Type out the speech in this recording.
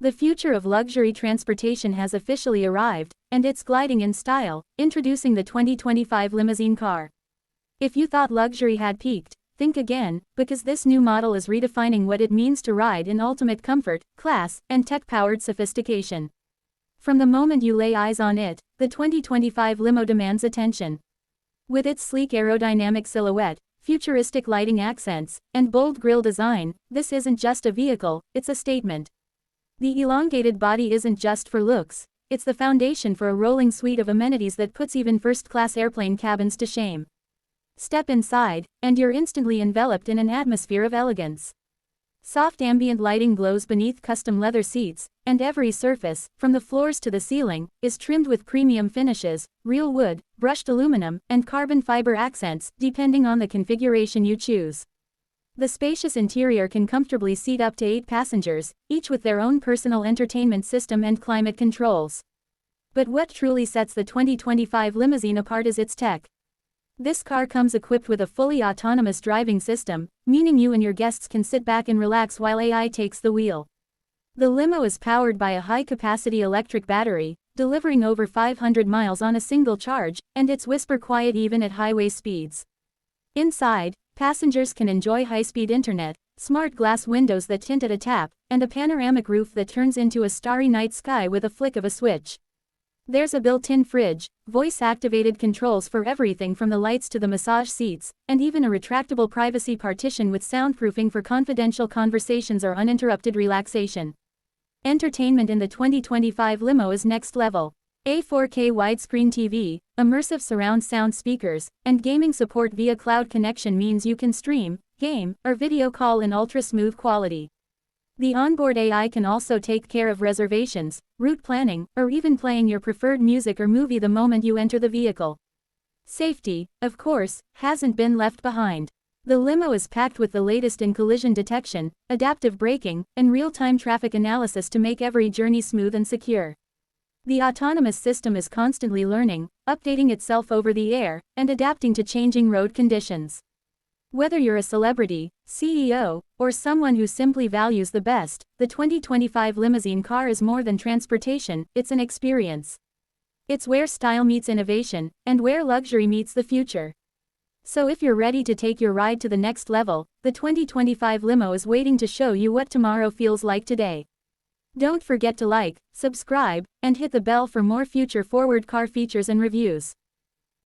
The future of luxury transportation has officially arrived, and it's gliding in style, introducing the 2025 limousine car. If you thought luxury had peaked, think again, because this new model is redefining what it means to ride in ultimate comfort, class, and tech-powered sophistication. From the moment you lay eyes on it, the 2025 limo demands attention. With its sleek aerodynamic silhouette, futuristic lighting accents, and bold grille design, this isn't just a vehicle, it's a statement. The elongated body isn't just for looks, it's the foundation for a rolling suite of amenities that puts even first-class airplane cabins to shame. Step inside, and you're instantly enveloped in an atmosphere of elegance. Soft ambient lighting glows beneath custom leather seats, and every surface, from the floors to the ceiling, is trimmed with premium finishes, real wood, brushed aluminum, and carbon fiber accents, depending on the configuration you choose. The spacious interior can comfortably seat up to 8 passengers, each with their own personal entertainment system and climate controls. But what truly sets the 2025 limousine apart is its tech. This car comes equipped with a fully autonomous driving system, meaning you and your guests can sit back and relax while AI takes the wheel. The limo is powered by a high-capacity electric battery, delivering over 500 miles on a single charge, and it's whisper quiet even at highway speeds. Inside, passengers can enjoy high-speed internet, smart glass windows that tint at a tap, and a panoramic roof that turns into a starry night sky with a flick of a switch. There's a built-in fridge, voice-activated controls for everything from the lights to the massage seats, and even a retractable privacy partition with soundproofing for confidential conversations or uninterrupted relaxation. Entertainment in the 2025 limo is next level. A 4K widescreen TV, immersive surround sound speakers, and gaming support via cloud connection means you can stream, game, or video call in ultra-smooth quality. The onboard AI can also take care of reservations, route planning, or even playing your preferred music or movie the moment you enter the vehicle. Safety, of course, hasn't been left behind. The limo is packed with the latest in collision detection, adaptive braking, and real-time traffic analysis to make every journey smooth and secure. The autonomous system is constantly learning, updating itself over the air, and adapting to changing road conditions. Whether you're a celebrity, CEO, or someone who simply values the best, the 2025 limousine car is more than transportation, it's an experience. It's where style meets innovation, and where luxury meets the future. So if you're ready to take your ride to the next level, the 2025 limo is waiting to show you what tomorrow feels like today. Don't forget to like, subscribe, and hit the bell for more future-forward car features and reviews.